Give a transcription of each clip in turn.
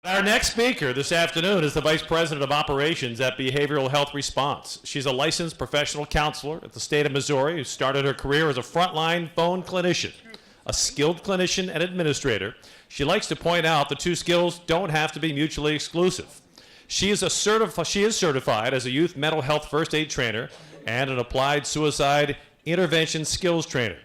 Our next speaker this afternoon is the Vice President of Operations at Behavioral Health Response. She's a licensed professional counselor at the state of Missouri who started her career as a frontline phone clinician, a skilled clinician and administrator. She likes to point out the two skills don't have to be mutually exclusive. She is certified as a youth mental health first aid trainer and an applied suicide intervention skills trainer.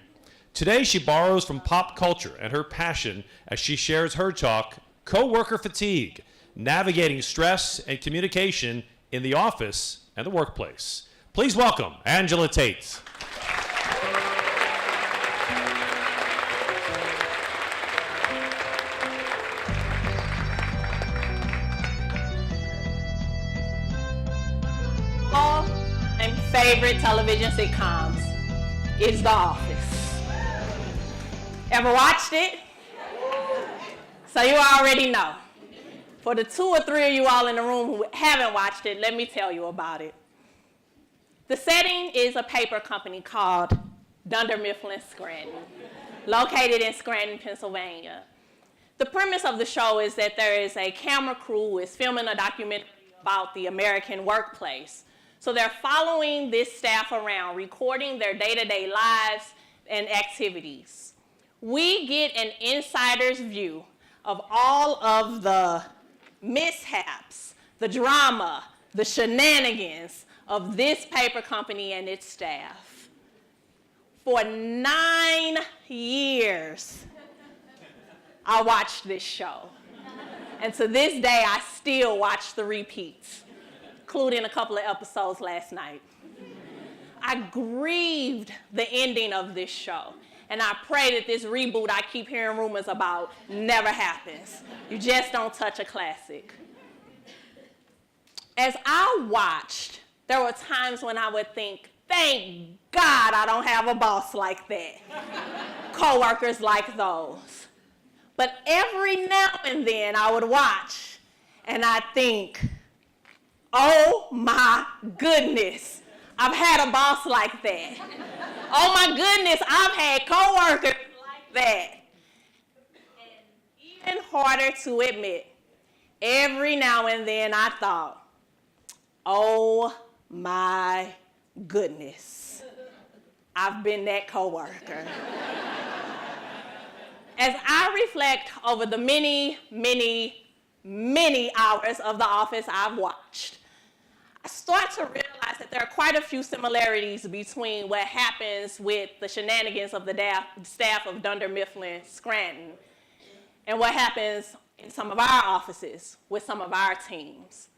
Today she borrows from pop culture and her passion as she shares her talk, Coworker Fatigue, Navigating Stress and Communication in the Office and the Workplace. Please welcome Angela Tate. All and favorite television sitcoms is The Office. Ever watched it? So you already know. For the 2 or 3 of you all in the room who haven't watched it, let me tell you about it. The setting is a paper company called Dunder Mifflin Scranton, located in Scranton, Pennsylvania. The premise of the show is that there is a camera crew who is filming a documentary about the American workplace. So they're following this staff around, recording their day-to-day lives and activities. We get an insider's view of all of the mishaps, the drama, the shenanigans of this paper company and its staff. For 9 years, I watched this show. And to this day, I still watch the repeats, including a couple of episodes last night. I grieved the ending of this show. And I pray that this reboot I keep hearing rumors about never happens. You just don't touch a classic. As I watched, there were times when I would think, thank God I don't have a boss like that. Coworkers like those. But every now and then I would watch and I'd think, oh my goodness, I've had a boss like that. Oh my goodness, I've had coworkers like that. And even harder to admit, every now and then I thought, oh my goodness, I've been that coworker. As I reflect over the many, many, many hours of The Office I've watched, I start to realize that there are quite a few similarities between what happens with the shenanigans of the staff of Dunder Mifflin Scranton and what happens in some of our offices with some of our teams.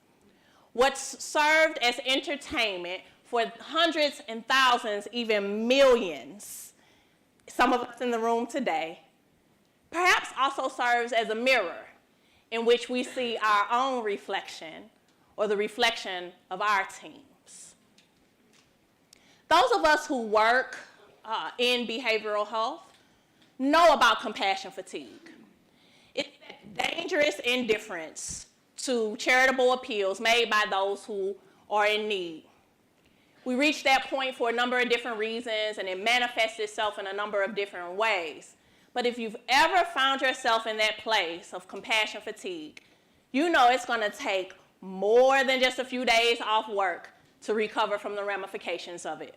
What's served as entertainment for hundreds and thousands, even millions, some of us in the room today, perhaps also serves as a mirror in which we see our own reflection or the reflection of our teams. Those of us who work in behavioral health know about compassion fatigue. It's that dangerous indifference to charitable appeals made by those who are in need. We reach that point for a number of different reasons, and it manifests itself in a number of different ways. But if you've ever found yourself in that place of compassion fatigue, you know it's going to take more than just a few days off work to recover from the ramifications of it.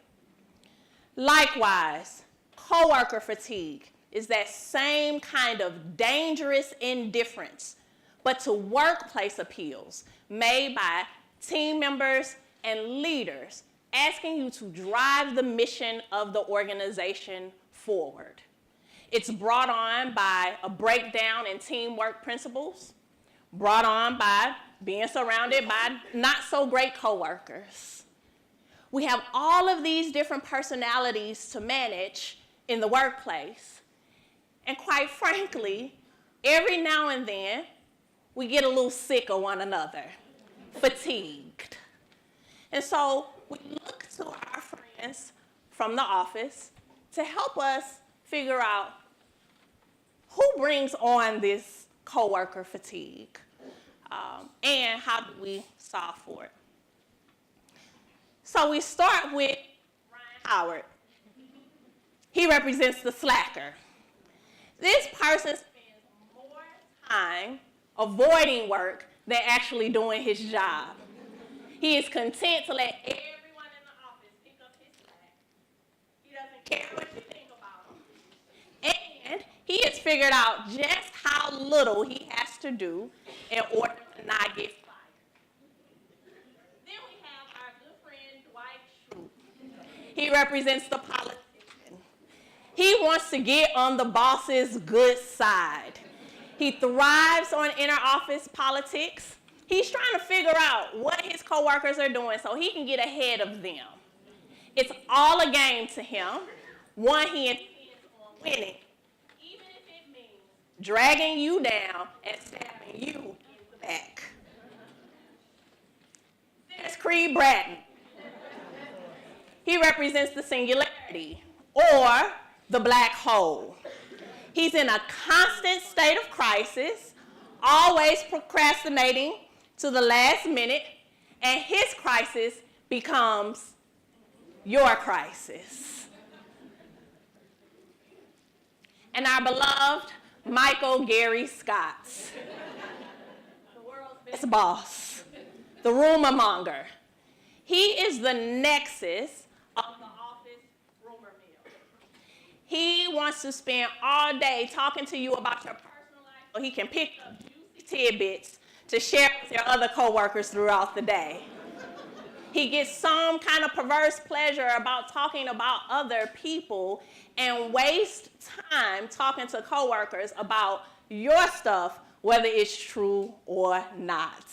Likewise, coworker fatigue is that same kind of dangerous indifference, but to workplace appeals made by team members and leaders asking you to drive the mission of the organization forward. It's brought on by a breakdown in teamwork principles, brought on by being surrounded by not so great coworkers. We have all of these different personalities to manage in the workplace. And quite frankly, every now and then, we get a little sick of one another, fatigued. And so we look to our friends from the office to help us figure out who brings on this coworker fatigue. And how do we solve for it? So we start with Ryan Howard. He represents the slacker. This person spends more time avoiding work than actually doing his job. He is content to let everyone in the office pick up his slack. He doesn't care what you think about him. And he has figured out just how little he has to do in order to not get fired. Then we have our good friend Dwight Schrute. He represents the politician. He wants to get on the boss's good side. He thrives on inner office politics. He's trying to figure out what his coworkers are doing so he can get ahead of them. It's all a game to him. One, he intends on winning, even if it means dragging you down and stabbing you in the back. There's Creed Bratton. He represents the singularity, or the black hole. He's in a constant state of crisis, always procrastinating to the last minute, and his crisis becomes your crisis. And our beloved Michael Gary Scott, the world's best boss, the rumor monger. He is the nexus of the office rumor mill. He wants to spend all day talking to you about your personal life so he can pick up juicy tidbits to share with your other coworkers throughout the day. He gets some kind of perverse pleasure about talking about other people and wastes time talking to coworkers about your stuff, whether it's true or not.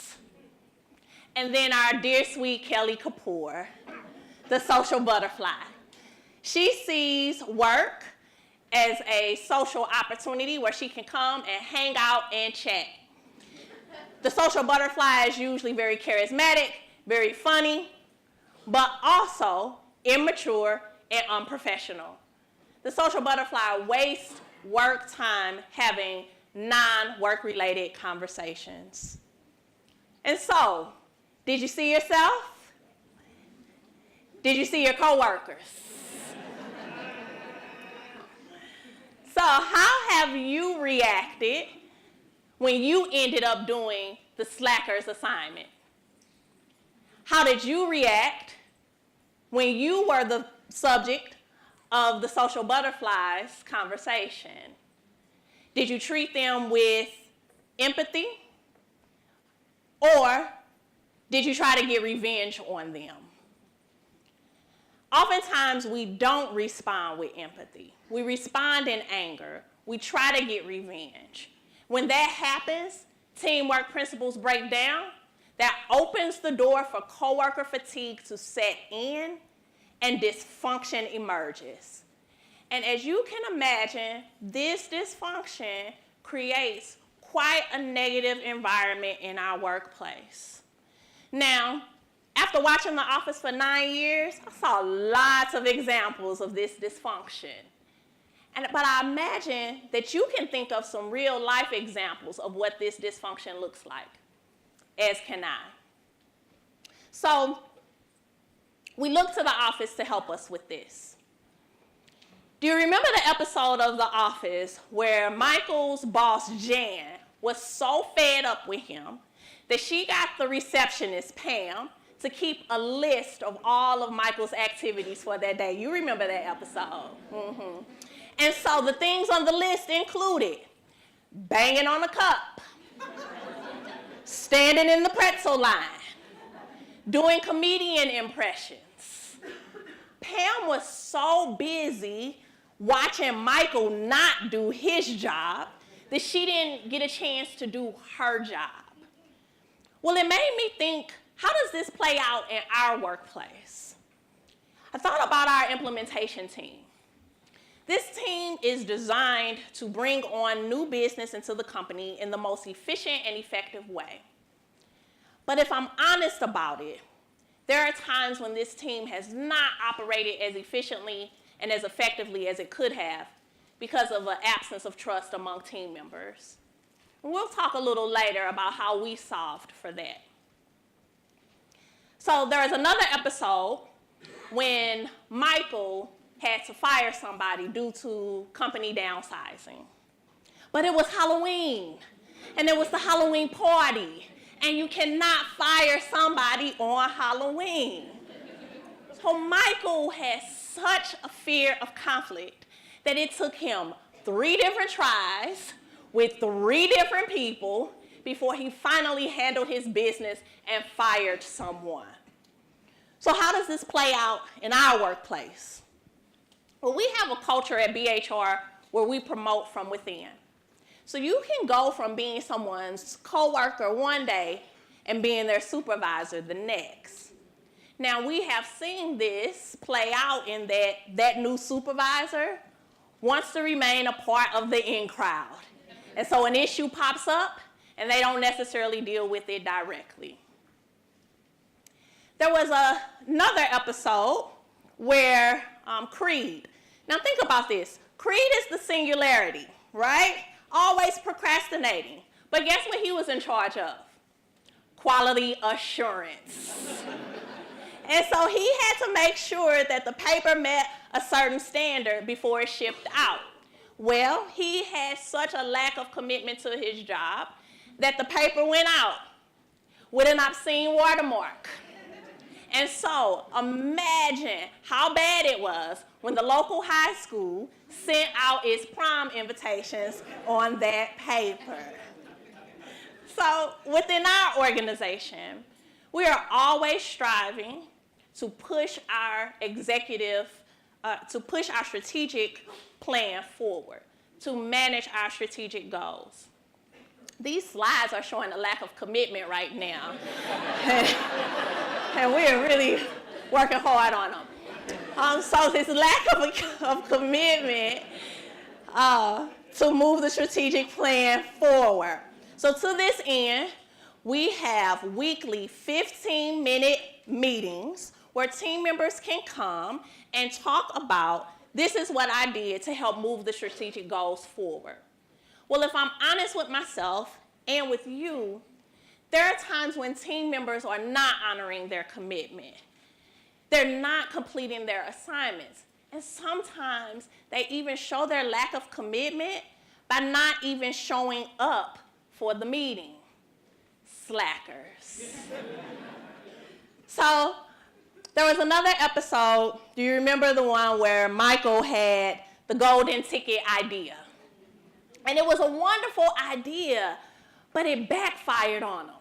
And then our dear sweet Kelly Kapoor, the social butterfly. She sees work as a social opportunity where she can come and hang out and chat. The social butterfly is usually very charismatic, very funny, but also immature and unprofessional. The social butterfly wastes work time having non-work related conversations. And so, did you see yourself? Did you see your coworkers? So how have you reacted when you ended up doing the slacker's assignment? How did you react when you were the subject of the social butterfly's conversation? Did you treat them with empathy? Or did you try to get revenge on them? Oftentimes, we don't respond with empathy. We respond in anger. We try to get revenge. When that happens, teamwork principles break down. That opens the door for coworker fatigue to set in, and dysfunction emerges. And as you can imagine, this dysfunction creates quite a negative environment in our workplace. Now, after watching The Office for 9 years, I saw lots of examples of this dysfunction. But I imagine that you can think of some real life examples of what this dysfunction looks like, as can I. So we look to The Office to help us with this. Do you remember the episode of The Office where Michael's boss, Jan, was so fed up with him that she got the receptionist, Pam, to keep a list of all of Michael's activities for that day? You remember that episode. Mm-hmm. And so the things on the list included banging on a cup, standing in the pretzel line, doing comedian impressions. Pam was so busy watching Michael not do his job that she didn't get a chance to do her job. Well, it made me think, how does this play out in our workplace? I thought about our implementation team. This team is designed to bring on new business into the company in the most efficient and effective way. But if I'm honest about it, there are times when this team has not operated as efficiently and as effectively as it could have because of an absence of trust among team members. And we'll talk a little later about how we solved for that. So there was another episode when Michael had to fire somebody due to company downsizing. But it was Halloween. and it was the Halloween party, and you cannot fire somebody on Halloween. So Michael had such a fear of conflict that it took him 3 different tries with 3 different people before he finally handled his business and fired someone. So how does this play out in our workplace? Well, we have a culture at BHR where we promote from within. So you can go from being someone's coworker one day and being their supervisor the next. Now, we have seen this play out in that new supervisor wants to remain a part of the in crowd. And so an issue pops up, and they don't necessarily deal with it directly. There was another episode where Creed. Now think about this. Creed is the singularity, right? Always procrastinating. But guess what he was in charge of? Quality assurance. And so he had to make sure that the paper met a certain standard before it shipped out. Well, he had such a lack of commitment to his job that the paper went out with an obscene watermark. And so imagine how bad it was when the local high school sent out its prom invitations on that paper. So within our organization, we are always striving to push our strategic plan forward, to manage our strategic goals. These slides are showing a lack of commitment right now. And we're really working hard on them. So this lack of commitment to move the strategic plan forward. So to this end, we have weekly 15-minute meetings where team members can come and talk about, this is what I did to help move the strategic goals forward. Well, if I'm honest with myself and with you, there are times when team members are not honoring their commitment. They're not completing their assignments. And sometimes they even show their lack of commitment by not even showing up for the meeting. Slackers. So there was another episode, do you remember the one where Michael had the golden ticket idea? And it was a wonderful idea, but it backfired on him.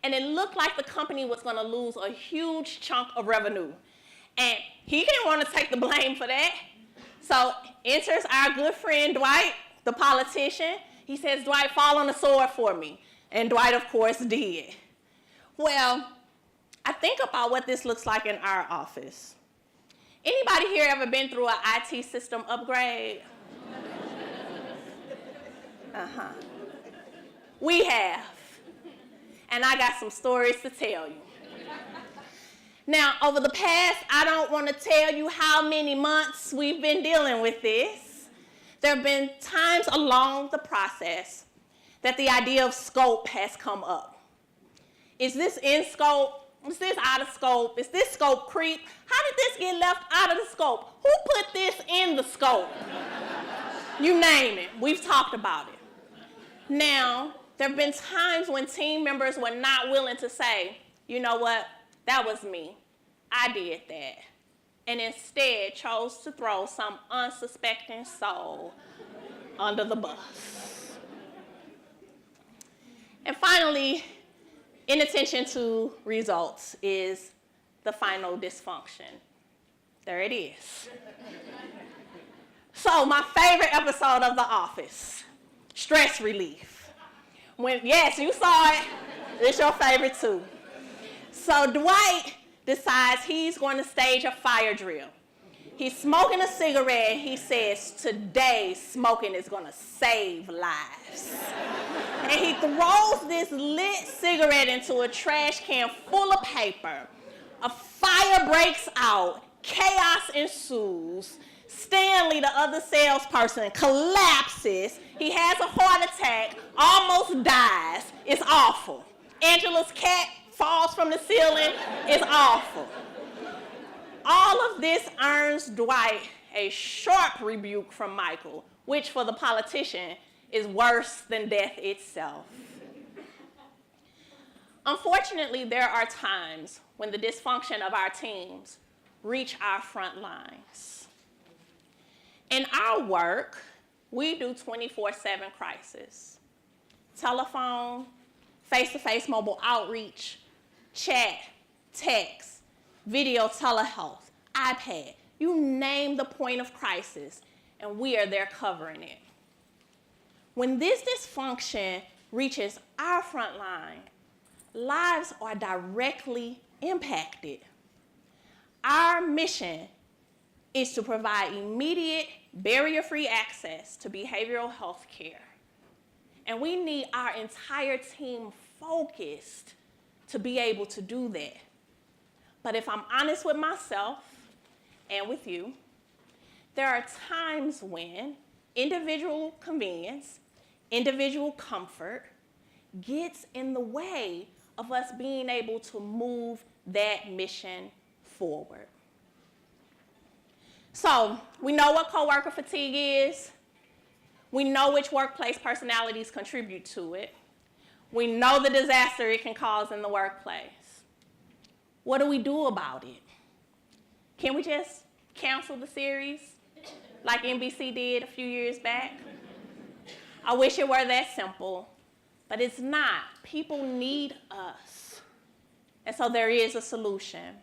And it looked like the company was going to lose a huge chunk of revenue. And he didn't want to take the blame for that. So enters our good friend Dwight, the politician. He says, Dwight, fall on the sword for me. And Dwight, of course, did. Well, I think about what this looks like in our office. Anybody here ever been through an IT system upgrade? We have. And I got some stories to tell you. Now, over the past, I don't want to tell you how many months we've been dealing with this. There have been times along the process that the idea of scope has come up. Is this in scope? Is this out of scope? Is this scope creep? How did this get left out of the scope? Who put this in the scope? You name it. We've talked about it. Now, there have been times when team members were not willing to say, you know what, that was me. I did that. And instead chose to throw some unsuspecting soul under the bus. And finally, inattention to results is the final dysfunction. There it is. So my favorite episode of The Office, stress relief. Yes, you saw it. It's your favorite too. So Dwight decides he's going to stage a fire drill. He's smoking a cigarette and he says, today smoking is going to save lives. And he throws this lit cigarette into a trash can full of paper. A fire breaks out. Chaos ensues. Stanley, the other salesperson, collapses. He has a heart attack, almost dies. It's awful. Angela's cat falls from the ceiling. It's awful. All of this earns Dwight a sharp rebuke from Michael, which for the politician is worse than death itself. Unfortunately, there are times when the dysfunction of our teams reach our front lines. In our work, we do 24/7 crisis. Telephone, face-to-face mobile outreach, chat, text, video telehealth, iPad, you name the point of crisis, and we are there covering it. When this dysfunction reaches our front line, lives are directly impacted. Our mission is to provide immediate, barrier-free access to behavioral health care. And we need our entire team focused to be able to do that. But if I'm honest with myself and with you, there are times when individual convenience, individual comfort gets in the way of us being able to move that mission forward. So we know what coworker fatigue is. We know which workplace personalities contribute to it. We know the disaster it can cause in the workplace. What do we do about it? Can we just cancel the series like NBC did a few years back? I wish it were that simple, but it's not. People need us. And so there is a solution.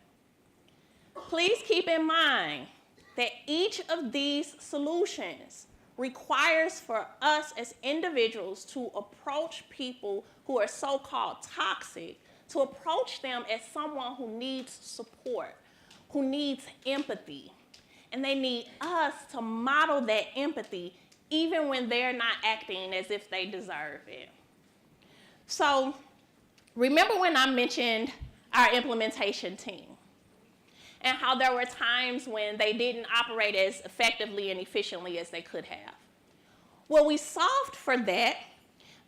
Please keep in mind that each of these solutions requires for us as individuals to approach people who are so-called toxic, to approach them as someone who needs support, who needs empathy. And they need us to model that empathy even when they're not acting as if they deserve it. So remember when I mentioned our implementation team and how there were times when they didn't operate as effectively and efficiently as they could have? Well, we solved for that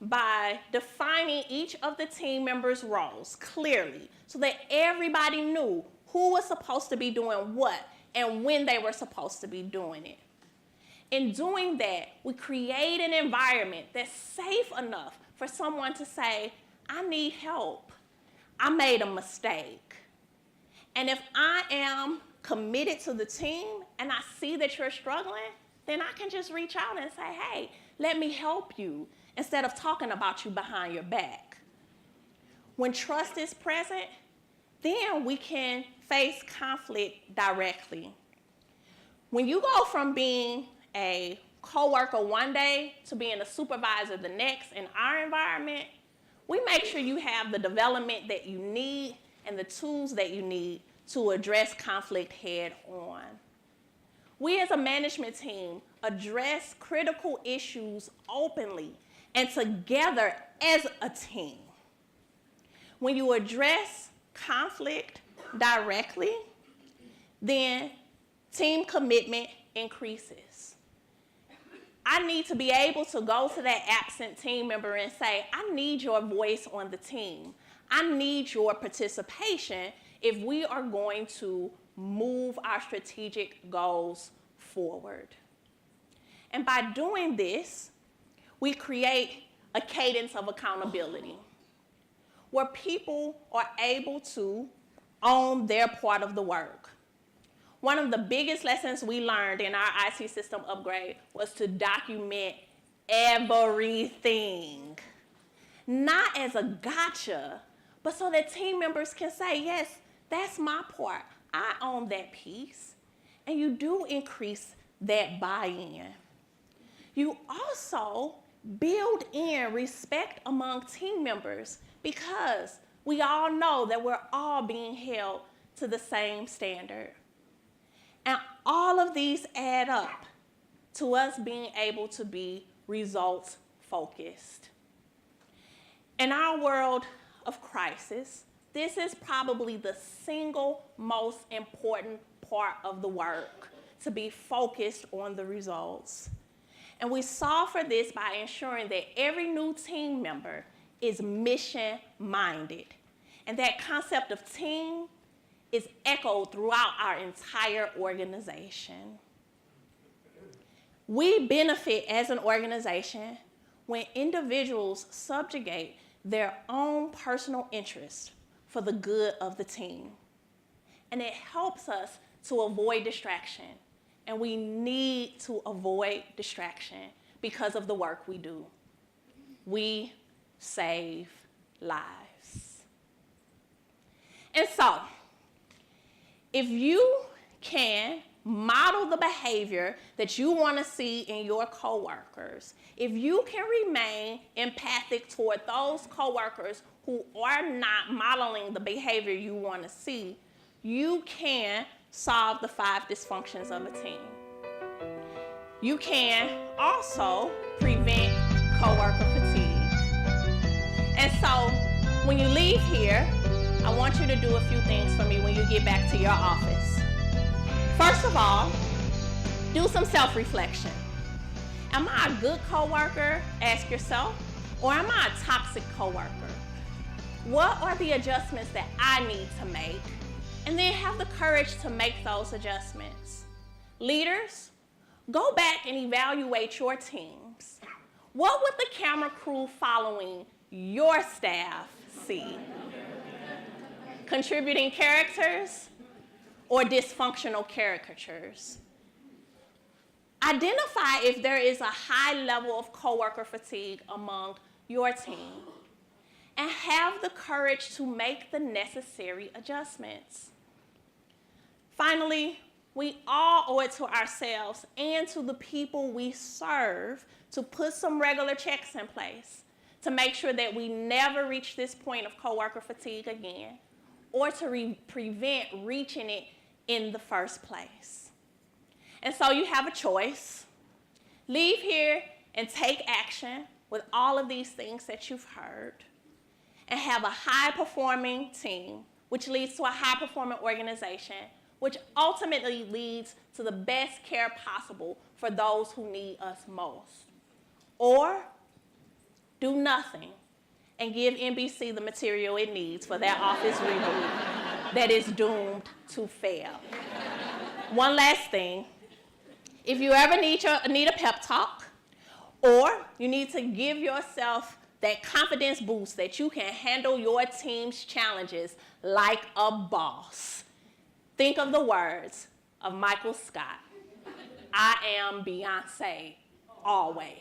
by defining each of the team members' roles clearly so that everybody knew who was supposed to be doing what and when they were supposed to be doing it. In doing that, we create an environment that's safe enough for someone to say, I need help. I made a mistake. And if I am committed to the team and I see that you're struggling, then I can just reach out and say, hey, let me help you, instead of talking about you behind your back. When trust is present, then we can face conflict directly. When you go from being a coworker one day to being a supervisor the next in our environment, we make sure you have the development that you need and the tools that you need to address conflict head on. We as a management team address critical issues openly and together as a team. When you address conflict directly, then team commitment increases. I need to be able to go to that absent team member and say, I need your voice on the team. I need your participation if we are going to move our strategic goals forward. And by doing this, we create a cadence of accountability where people are able to own their part of the work. One of the biggest lessons we learned in our IT system upgrade was to document everything. Not as a gotcha, but so that team members can say, yes, that's my part. I own that piece. And you do increase that buy-in. You also build in respect among team members because we all know that we're all being held to the same standard. And all of these add up to us being able to be results-focused. In our world of crisis, this is probably the single most important part of the work, to be focused on the results. And we solve for this by ensuring that every new team member is mission-minded. And that concept of team is echoed throughout our entire organization. We benefit as an organization when individuals subjugate their own personal interest for the good of the team. And it helps us to avoid distraction. And we need to avoid distraction because of the work we do. We save lives. And so, if you can model the behavior that you want to see in your coworkers, if you can remain empathic toward those coworkers who are not modeling the behavior you want to see, you can solve the 5 dysfunctions of a team. You can also prevent coworker fatigue. And so, when you leave here, I want you to do a few things for me when you get back to your office. First of all, do some self-reflection. Am I a good coworker? Ask yourself. Or am I a toxic coworker? What are the adjustments that I need to make? And then have the courage to make those adjustments. Leaders, go back and evaluate your teams. What would the camera crew following your staff see? Contributing characters or dysfunctional caricatures? Identify if there is a high level of coworker fatigue among your team and have the courage to make the necessary adjustments. Finally, we all owe it to ourselves and to the people we serve to put some regular checks in place to make sure that we never reach this point of coworker fatigue again, or to prevent reaching it in the first place. And so you have a choice. Leave here and take action with all of these things that you've heard, and have a high-performing team, which leads to a high-performing organization, which ultimately leads to the best care possible for those who need us most. Or do nothing and give NBC the material it needs for that office reboot that is doomed to fail. One last thing. If you ever need a pep talk, or you need to give yourself that confidence boost that you can handle your team's challenges like a boss, think of the words of Michael Scott. I am Beyonce always.